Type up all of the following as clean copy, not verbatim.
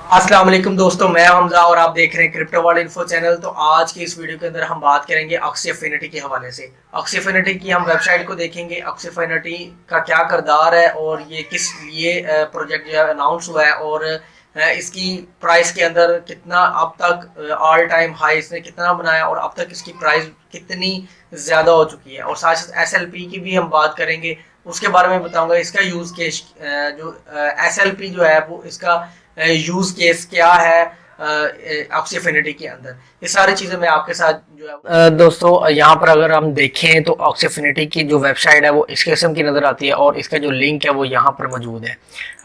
अस्सलाम वालेकुम दोस्तों, मैं हमजा और आप देख रहे हैं क्रिप्टो वर्ल्ड इन्फो चैनल। तो आज की इस वीडियो के अंदर हम बात करेंगे ऑक्सी एफिनिटी के हवाले से। ऑक्सी एफिनिटी की हम वेबसाइट को देखेंगे, ऑक्सी एफिनिटी का क्या किरदार है और ये किस लिए प्रोजेक्ट जो है अनाउंस हुआ है और इसकी प्राइस के अंदर कितना अब तक ऑल टाइम हाई इसने कितना बनाया और अब तक इसकी प्राइस कितनी ज़्यादा हो चुकी है। और साथ साथ SLP की भी हम बात करेंगे, उसके बारे में बताऊंगा। इसका यूज़ केस जो SLP जो है वो इसका यूज केस क्या है ऑक्सी एफिनिटी के अंदर, ये सारी चीजें मैं आपके साथ जो है दोस्तों यहाँ पर अगर हम देखें तो ऑक्सी एफिनिटी की जो वेबसाइट है वो इस किस्म की नजर आती है और इसका जो लिंक है वो यहाँ पर मौजूद है।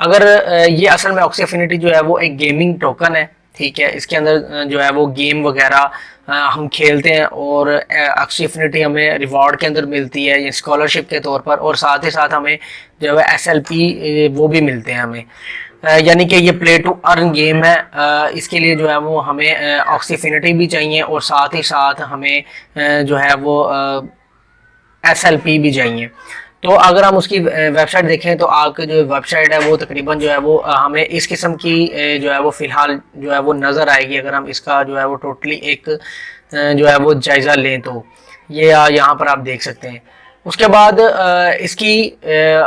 अगर ये असल में ऑक्सी एफिनिटी जो है वो एक गेमिंग टोकन है, ठीक है। इसके अंदर जो है वो गेम वगैरह हम खेलते हैं और ऑक्सी एफिनिटी हमें रिवॉर्ड के अंदर मिलती है ये स्कॉलरशिप के तौर पर, और साथ ही साथ हमें जो है SLP वो भी मिलते हैं हमें, यानी कि ये प्ले टू अर्न गेम है। इसके लिए जो है वो हमें ऑक्सी एफिनिटी भी चाहिए और साथ ही साथ हमें जो है वो SLP भी चाहिए। तो अगर हम उसकी वेबसाइट देखें तो आपकी जो वेबसाइट है वो तकरीबन जो है वो हमें इस किस्म की जो है वो फ़िलहाल जो है वो नज़र आएगी। अगर हम इसका जो है वो टोटली एक जो है वो जायज़ा लें तो ये यहाँ पर आप देख सकते हैं। उसके बाद इसकी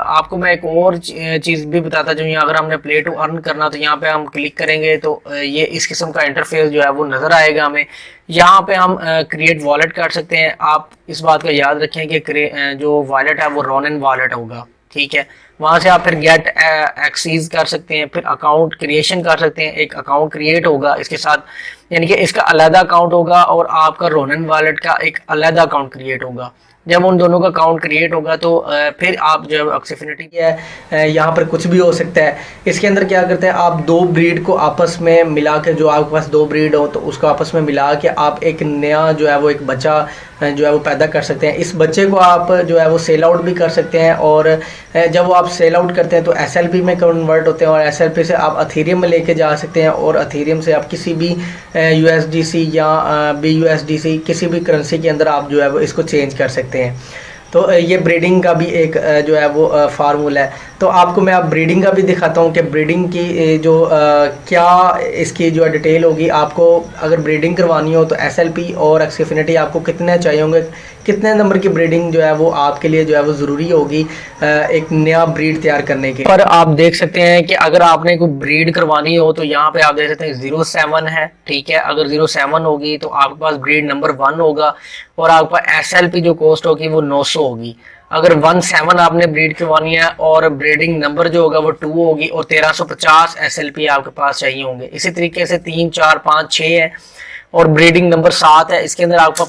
आपको मैं एक और चीज़ भी बताता चलूँ। अगर हमने प्ले टू अर्न करना तो यहाँ पे हम क्लिक करेंगे तो ये इस किस्म का इंटरफेस जो है वो नज़र आएगा हमें। यहाँ पे हम क्रिएट वॉलेट कर सकते हैं। आप इस बात का याद रखें कि जो वॉलेट है वो रोनिन वॉलेट होगा, ठीक है। वहाँ से आप फिर गेट एक्सीज कर सकते हैं, फिर अकाउंट क्रिएशन कर सकते हैं। एक अकाउंट क्रिएट होगा इसके साथ, यानी कि इसका अलग अकाउंट होगा और आपका रोनिन वॉलेट का एक अलग अकाउंट क्रिएट होगा। जब उन दोनों का अकाउंट क्रिएट होगा तो फिर आप जो है ऑक्सी एफिनिटी है यहाँ पर कुछ भी हो सकता है। इसके अंदर क्या करते हैं, आप दो ब्रीड को आपस में मिला के, जो आपके पास दो ब्रीड हो तो उसको आपस में मिला के आप एक नया जो है वो एक बच्चा जो है वो पैदा कर सकते हैं। इस बच्चे को आप जो है वो सेल आउट भी कर सकते हैं और जब वो आप सेल आउट करते हैं तो SLP में कन्वर्ट होते हैं और SLP से आप अथेरियम में लेके जा सकते हैं और अथेरियम से आप किसी भी USDC या BUSDC किसी भी करेंसी के अंदर आप जो है वो इसको चेंज कर सकते हैं। तो ये ब्रीडिंग का भी एक जो है वो फार्मूला है। तो आपको मैं अब ब्रीडिंग का भी दिखाता हूँ कि ब्रीडिंग की जो क्या इसकी जो डिटेल होगी। आपको अगर ब्रीडिंग करवानी हो तो SLP और ऑक्सी एफिनिटी आपको कितने चाहिए होंगे, कितने नंबर की ब्रीडिंग जो है वो आपके लिए जो है वो ज़रूरी होगी एक नया ब्रीड तैयार करने के। पर आप देख सकते हैं कि अगर आपने कोई ब्रीड करवानी हो तो यहाँ पे आप देख सकते हैं 07 है, ठीक है। अगर 07 होगी तो आपके पास ब्रीड नंबर 1 होगा और आपका SLP जो कॉस्ट होगी वो 900 होगी। अगर 17 आपने ब्रीड करवानी है और ब्रीडिंग नंबर जो होगा वो 2 होगी और 1350 SLP आपके पास चाहिए होंगे। इसी तरीके से 3, 4, 5, 6 है और ब्रीडिंग नंबर 7 है। इसके अंदर आपका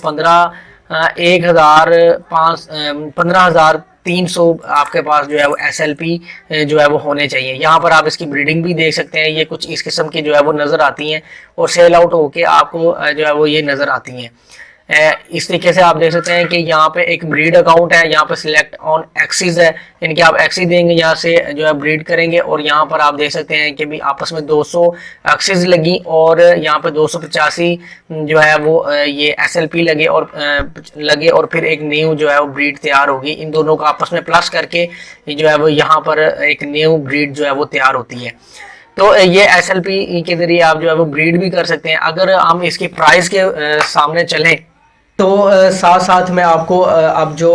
15,300 आपके पास जो है वो SLP जो है वो होने चाहिए। यहाँ पर आप इसकी ब्रीडिंग भी देख सकते हैं, ये कुछ इस किस्म की जो है वो नज़र आती हैं और सेल आउट होके आपको जो है वो ये नज़र आती हैं। इस तरीके से आप देख सकते हैं कि यहाँ पे एक ब्रीड अकाउंट है, यहाँ पे सिलेक्ट ऑन एक्सिस है, यानी कि आप एक्सिस देंगे, यहाँ से जो है ब्रीड करेंगे और यहाँ पर आप देख सकते हैं कि भी आपस में 200 एक्सिस लगी और यहाँ पे 285 जो है वो ये SLP लगे और फिर एक न्यू जो है वो ब्रीड तैयार होगी। इन दोनों को आपस में प्लस करके जो है वो यहाँ पर एक न्यू ब्रीड जो है वो तैयार होती है। तो ये SLP के जरिए आप जो है वो ब्रीड भी कर सकते हैं। अगर हम इसकी प्राइस के सामने चलें तो साथ साथ मैं आपको अब जो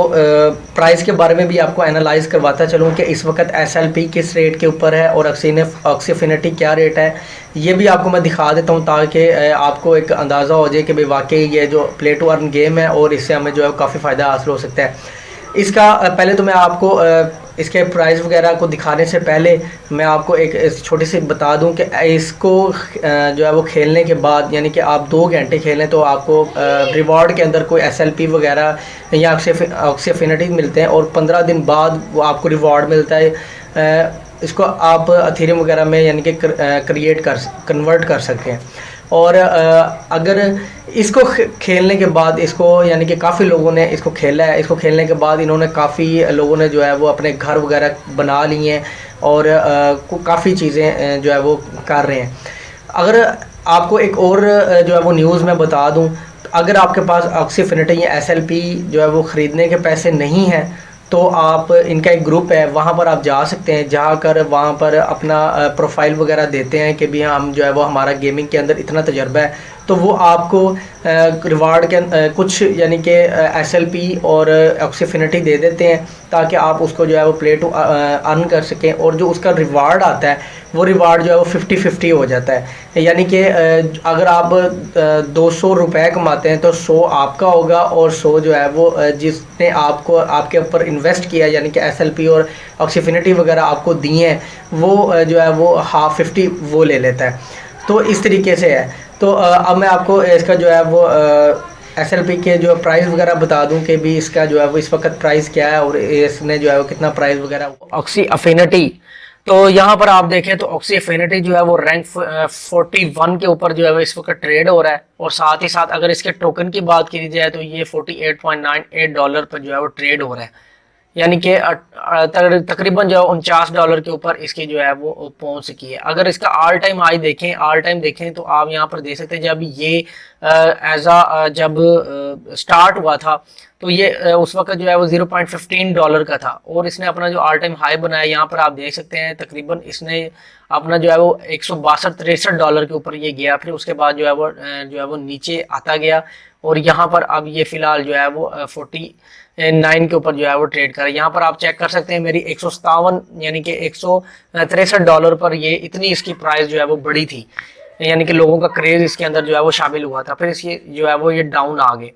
प्राइस के बारे में भी आपको एनालाइज करवाता चलूँ कि इस वक्त SLP किस रेट के ऊपर है और ऑक्सी एफिनिटी क्या रेट है, ये भी आपको मैं दिखा देता हूँ ताकि आपको एक अंदाज़ा हो जाए कि भाई वाकई ये जो प्ले टू अर्न गेम है और इससे हमें जो है काफ़ी फ़ायदा हासिल हो सकता है। इसका पहले तो मैं आपको इसके प्राइस वगैरह को दिखाने से पहले मैं आपको एक छोटी सी बता दूं कि इसको जो है वो खेलने के बाद, यानी कि आप 2 घंटे खेलें तो आपको रिवॉर्ड के अंदर कोई SLP वगैरह या ऑक्सी एफिनिटी मिलते हैं और 15 दिन बाद वो आपको रिवॉर्ड मिलता है। इसको आप अथेरियम वगैरह में यानी कि कन्वर्ट कर सकते हैं। और अगर इसको खेलने के बाद इसको यानी कि काफ़ी लोगों ने इसको खेला है, इसको खेलने के बाद इन्होंने काफ़ी लोगों ने जो है वो अपने घर वगैरह बना लिए हैं और काफ़ी चीज़ें जो है वो कर रहे हैं। अगर आपको एक और जो है वो न्यूज़ मैं बता दूं, अगर आपके पास ऑक्सी एफिनिटी या SLP जो है वो ख़रीदने के पैसे नहीं हैं तो आप इनका एक ग्रुप है, वहाँ पर आप जा सकते हैं, जाकर वहाँ पर अपना प्रोफाइल वगैरह देते हैं कि भी हम जो है वो हमारा गेमिंग के अंदर इतना तजर्बा है, तो वो आपको रिवार्ड के कुछ यानी कि एसएलपी और ऑक्सीफिनिटी दे देते हैं, ताकि आप उसको जो है वो प्ले टू अर्न कर सकें। और जो उसका रिवार्ड आता है वो रिवार्ड जो है वो 50-50 हो जाता है, यानी कि अगर आप 200 रुपये कमाते हैं तो 100 आपका होगा, और 100 जो है वो जिसने आपको आपके ऊपर इन्वेस्ट किया यानी कि एसएलपी और ऑक्सीफिनिटी वगैरह आपको दिए हैं, वो जो है वो हाफ 50 वो ले लेता है। तो इस तरीके से है। तो अब मैं आपको इसका जो है वो एसएलपी के जो प्राइस वगैरह बता दूं कि भी इसका जो है वो इस वक्त प्राइस क्या है और इसने जो है वो कितना प्राइस वगैरह। ऑक्सी अफिनिटी, तो यहाँ पर आप देखें तो ऑक्सी अफिनिटी जो है वो रैंक 41 के ऊपर जो है वो इस वक्त ट्रेड हो रहा है, और साथ ही साथ अगर इसके टोकन की बात की जाए तो ये $48.98 पर जो है वो ट्रेड हो रहा है, यानी कि तकरीबन जो है $49 के ऊपर इसकी जो है वो पहुंच सकी है। अगर इसका ऑल टाइम हाई देखें, ऑल टाइम देखें तो आप यहाँ पर देख सकते हैं जब ये जब स्टार्ट हुआ था तो ये उस वक्त जो है वो $0.15 का था, और इसने अपना जो ऑल टाइम हाई बनाया यहाँ पर आप देख सकते हैं, तकरीबन इसने अपना जो है वो $162-63 के ऊपर ये गया, फिर उसके बाद जो है वो नीचे आता गया, और यहाँ पर अब ये फिलहाल जो है वो 49 के ऊपर जो है वो ट्रेड कर रहा है। यहाँ पर आप चेक कर सकते हैं मेरी 157 यानी कि $163 पर ये इतनी इसकी प्राइस जो है वो बड़ी थी, यानी कि लोगों का क्रेज इसके अंदर जो है वो शामिल हुआ था, फिर इसकी जो है वो ये डाउन आ गए।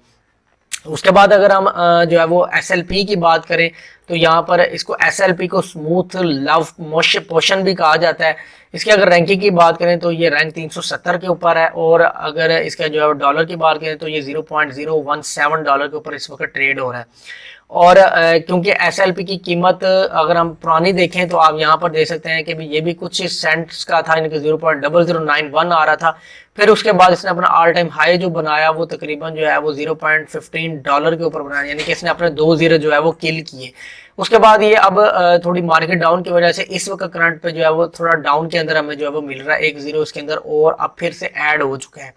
उसके बाद अगर हम जो है वो एसएलपी की बात करें तो यहाँ पर इसको एसएलपी को स्मूथ लव पोशन भी कहा जाता है। इसकी अगर रैंकिंग की बात करें तो ये रैंक 370 के ऊपर है, और अगर इसका जो है डॉलर की बात करें तो ये $0.017 के ऊपर इस वक्त ट्रेड हो रहा है। और क्योंकि एसएलपी की कीमत अगर हम पुरानी देखें तो आप यहाँ पर देख सकते हैं कि ये भी कुछ सेंट्स का था, इनके 0.0091 आ रहा था, फिर उसके बाद इसने अपना ऑल टाइम हाई जो बनाया वो तकरीबन जो है वो $0.15 के ऊपर बनाया, यानी कि इसने अपने 2 जीरो जो है वो किल किए। उसके बाद ये अब थोड़ी मार्केट डाउन की वजह से इस वक्त करंट पे जो है वो थोड़ा डाउन के अंदर हमें जो है वो मिल रहा है, 1 जीरो इसके अंदर और अब फिर से ऐड हो चुका है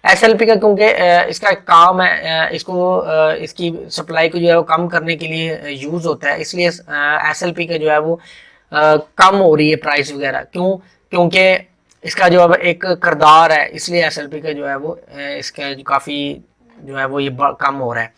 एसएलपी का, क्योंकि इसका एक काम है, इसको इसकी सप्लाई को जो है वो कम करने के लिए यूज होता है, इसलिए एसएलपी का जो है वो कम हो रही है प्राइस वगैरह। क्यों? क्योंकि इसका जो है एक किरदार है, इसलिए एसएलपी का जो है वो इसका जो काफी जो है वो ये कम हो रहा है।